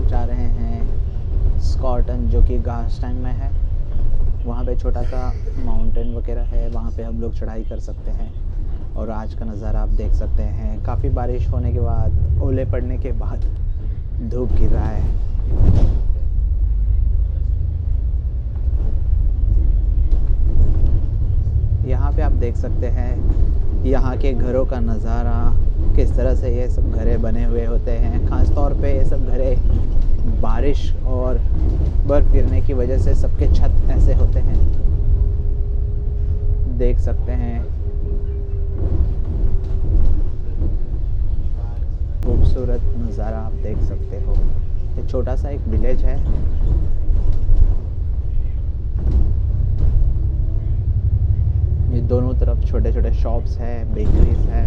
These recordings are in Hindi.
लोग जा रहे हैं स्कॉटन, जो कि घासटैंग में है। वहाँ पे छोटा सा माउंटेन वगैरह है, वहाँ पे हम लोग चढ़ाई कर सकते हैं। और आज का नज़ारा आप देख सकते हैं। काफ़ी बारिश होने के बाद, ओले पड़ने के बाद धूप गिर रहा है। यहाँ पे आप देख सकते हैं यहाँ के घरों का नज़ारा, किस तरह से ये सब घरे बने हुए होते हैं। ख़ास तौर पे ये सब घरे बारिश और बर्फ़ गिरने की वजह से सबके छत ऐसे होते हैं, देख सकते हैं। खूबसूरत नज़ारा आप देख सकते हो। ये छोटा सा एक विलेज है। ये दोनों तरफ छोटे छोटे शॉप्स है, बेकरीज है।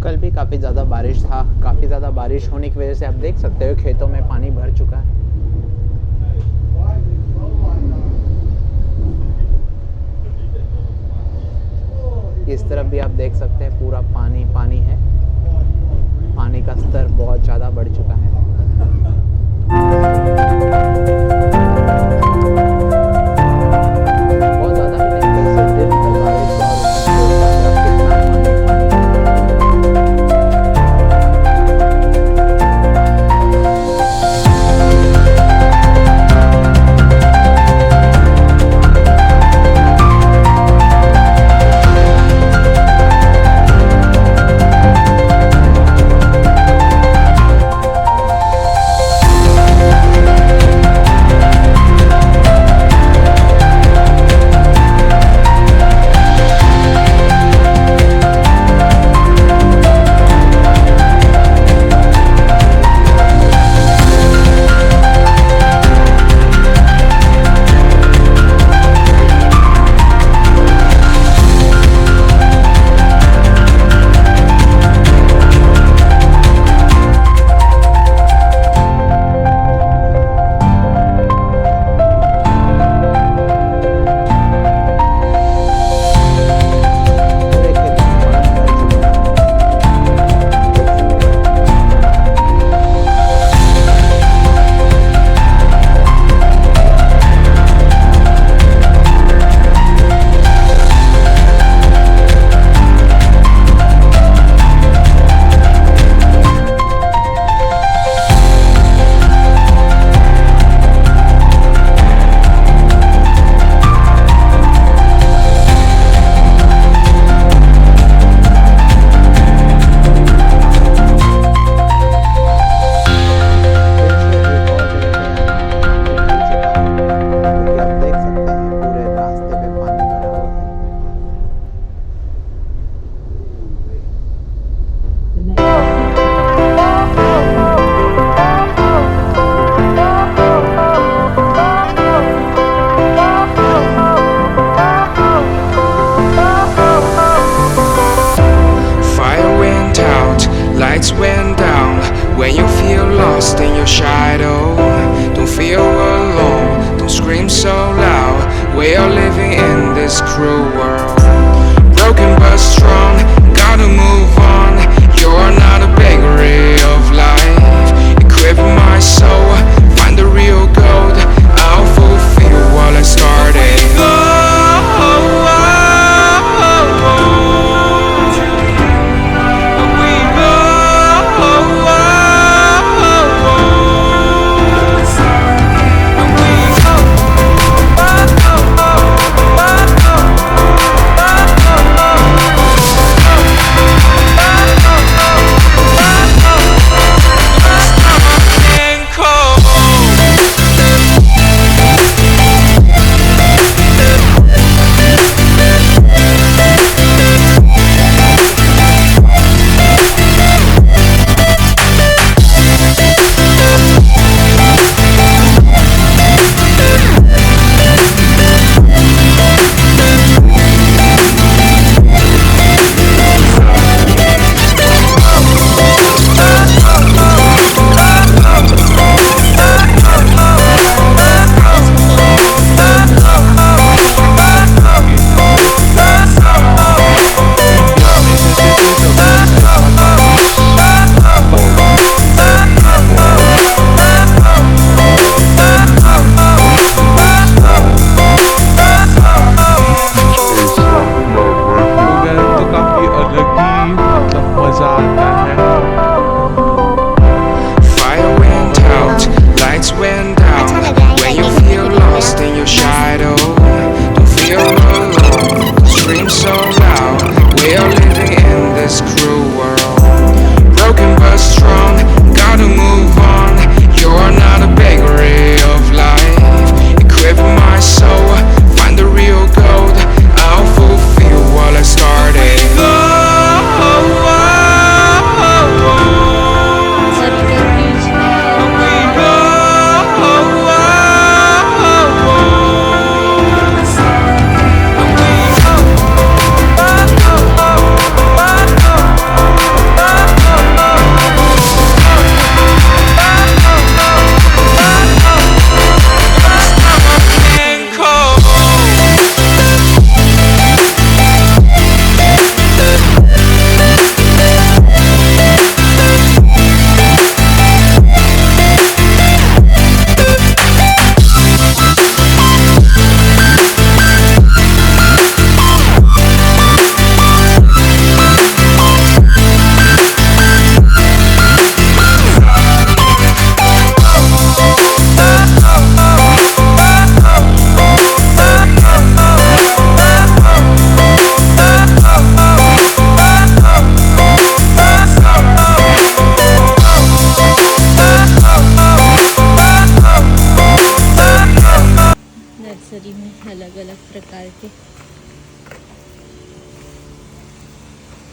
कल भी काफ़ी ज़्यादा बारिश था। काफ़ी ज़्यादा बारिश होने की वजह से आप देख सकते हो खेतों में पानी भर चुका है। इस तरफ भी आप देख सकते हैं पूरा पानी पानी है। पानी का स्तर बहुत ज़्यादा बढ़ चुका है। बहुत ज़्यादा भी नहीं, कल से दिन तक बारिश हुआ और कितना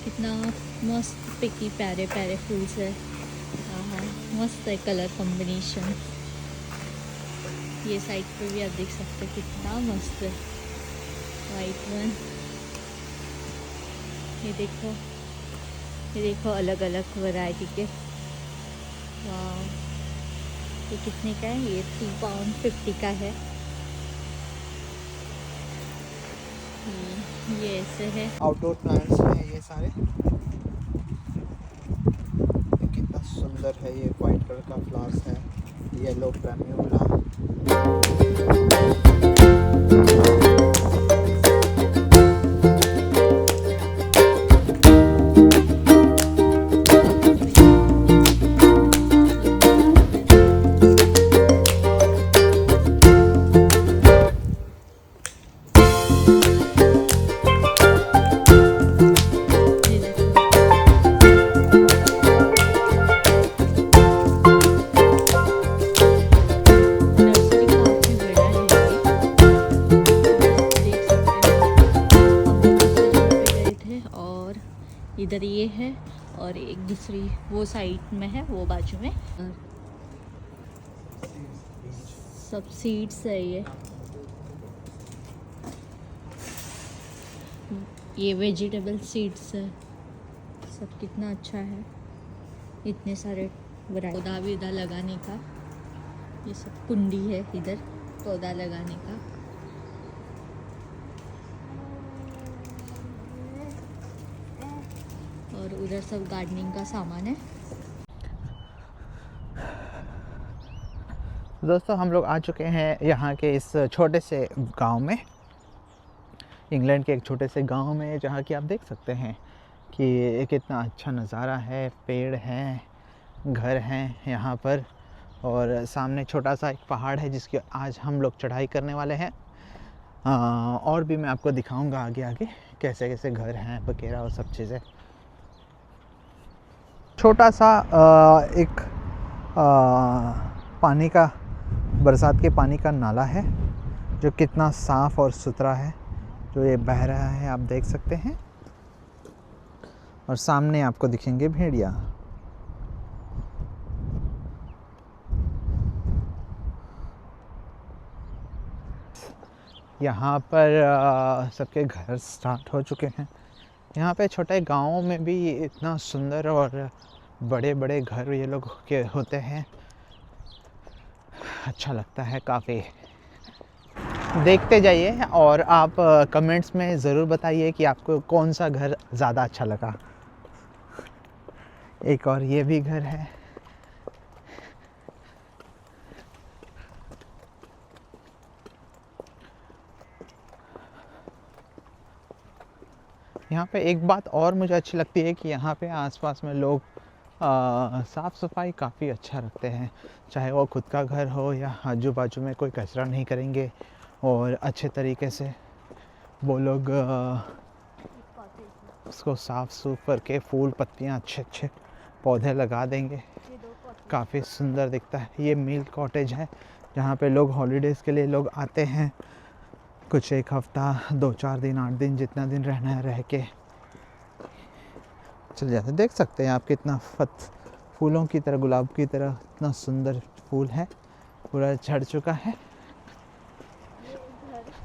कितना मस्त पिकी प्यारे प्यारे फूल्स है। हाँ, मस्त है कलर कॉम्बिनेशन। ये साइड पे भी आप देख सकते हैं कितना मस्त है वाइट वन। ये देखो अलग अलग वैरायटी के। वाह, ये कितने का है? ये £3.50 का है। ये ऐसे है। आउटडोर प्लांट्स हैं ये सारे। ये कितना सुंदर है। ये वाइट कलर का फ्लावर्स है, येलो प्रेम्यूला। इधर ये है और एक दूसरी वो साइड में है, वो बाजू में सब सीड्स है। ये वेजिटेबल सीड्स है सब। कितना अच्छा है, इतने सारे पौधा भी इधर लगाने का। ये सब कुंडी है इधर पौधा लगाने का। और उधर सब गार्डनिंग का सामान है। दोस्तों हम लोग आ चुके हैं यहाँ के इस छोटे से गांव में, इंग्लैंड के एक छोटे से गांव में, जहाँ की आप देख सकते हैं कि कितना अच्छा नज़ारा है। पेड़ हैं, घर हैं यहाँ पर, और सामने छोटा सा एक पहाड़ है जिसकी आज हम लोग चढ़ाई करने वाले हैं। और भी मैं आपको दिखाऊंगा आगे आगे कैसे कैसे घर हैं वगैरह और सब चीज़ें। छोटा सा एक पानी का, बरसात के पानी का नाला है जो कितना साफ़ और सुथरा है, जो ये बह रहा है आप देख सकते हैं। और सामने आपको दिखेंगे भेड़िया। यहाँ पर सबके घर स्टार्ट हो चुके हैं। यहाँ पे छोटे गाँवों में भी इतना सुंदर और बड़े बड़े घर ये लोग के होते हैं, अच्छा लगता है काफ़ी। देखते जाइए और आप कमेंट्स में ज़रूर बताइए कि आपको कौन सा घर ज़्यादा अच्छा लगा। एक और ये भी घर है। यहाँ पे एक बात और मुझे अच्छी लगती है कि यहाँ पे आसपास में लोग साफ़ सफाई काफ़ी अच्छा रखते हैं। चाहे वो खुद का घर हो या आजू बाजू में कोई कचरा नहीं करेंगे, और अच्छे तरीके से वो लोग उसको साफ़ सूफ करके फूल पत्तियाँ अच्छे अच्छे पौधे लगा देंगे। काफ़ी सुंदर दिखता है। ये मिल कॉटेज है जहाँ पे लोग हॉलीडेज़ के लिए लोग आते हैं। कुछ एक हफ़्ता, 2-4 दिन, 8 दिन, जितना दिन रहना है रह के चल जाते। देख सकते हैं आप कितना फूलों की तरह, गुलाब की तरह इतना सुंदर फूल है, पूरा झड़ चुका है।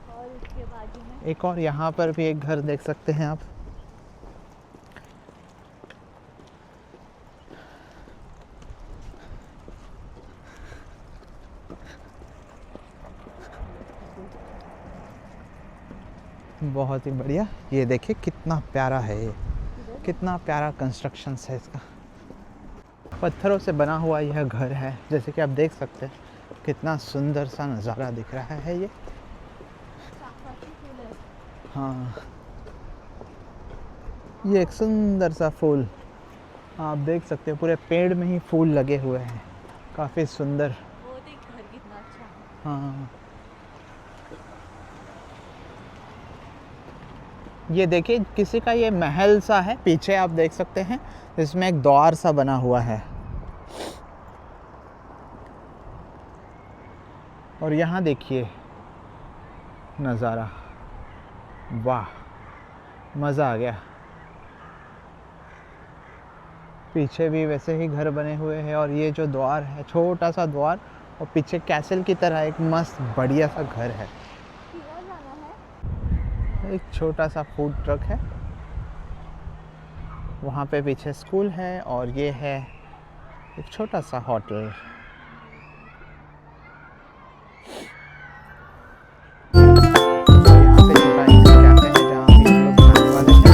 और उसके बाजू में एक और यहाँ पर भी एक घर देख सकते हैं आप। बहुत ही बढ़िया। ये देखिए कितना प्यारा है, ये कितना प्यारा कंस्ट्रक्शन है इसका। पत्थरों से बना हुआ यह घर है, जैसे कि आप देख सकते हैं कितना सुंदर सा नज़ारा दिख रहा है ये। हाँ, ये एक सुंदर सा फूल आप देख सकते हो, पूरे पेड़ में ही फूल लगे हुए हैं, काफ़ी सुंदर। वो देख घर कितना अच्छा है। हाँ, ये देखिए किसी का ये महल सा है, पीछे आप देख सकते हैं इसमें एक द्वार सा बना हुआ है। और यहाँ देखिए नज़ारा, वाह, मज़ा आ गया। पीछे भी वैसे ही घर बने हुए हैं और ये जो द्वार है, छोटा सा द्वार, और पीछे कैसल की तरह एक मस्त बढ़िया सा घर है। एक छोटा सा फूड ट्रक है, वहाँ पे पीछे स्कूल है, और ये है एक छोटा सा होटल। यहाँ पे छोटा एक कैफे है जहाँ अभी हम लोग खाने वाले हैं।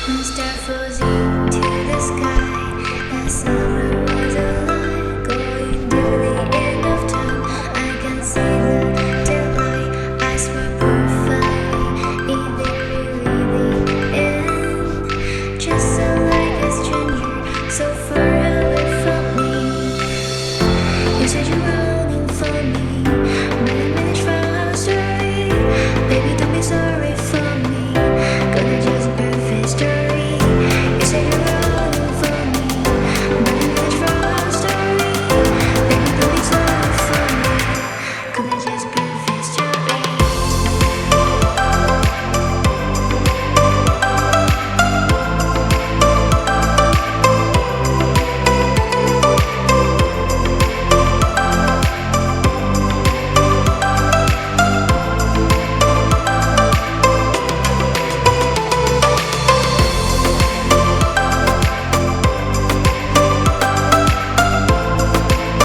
Mr. Fuzzy.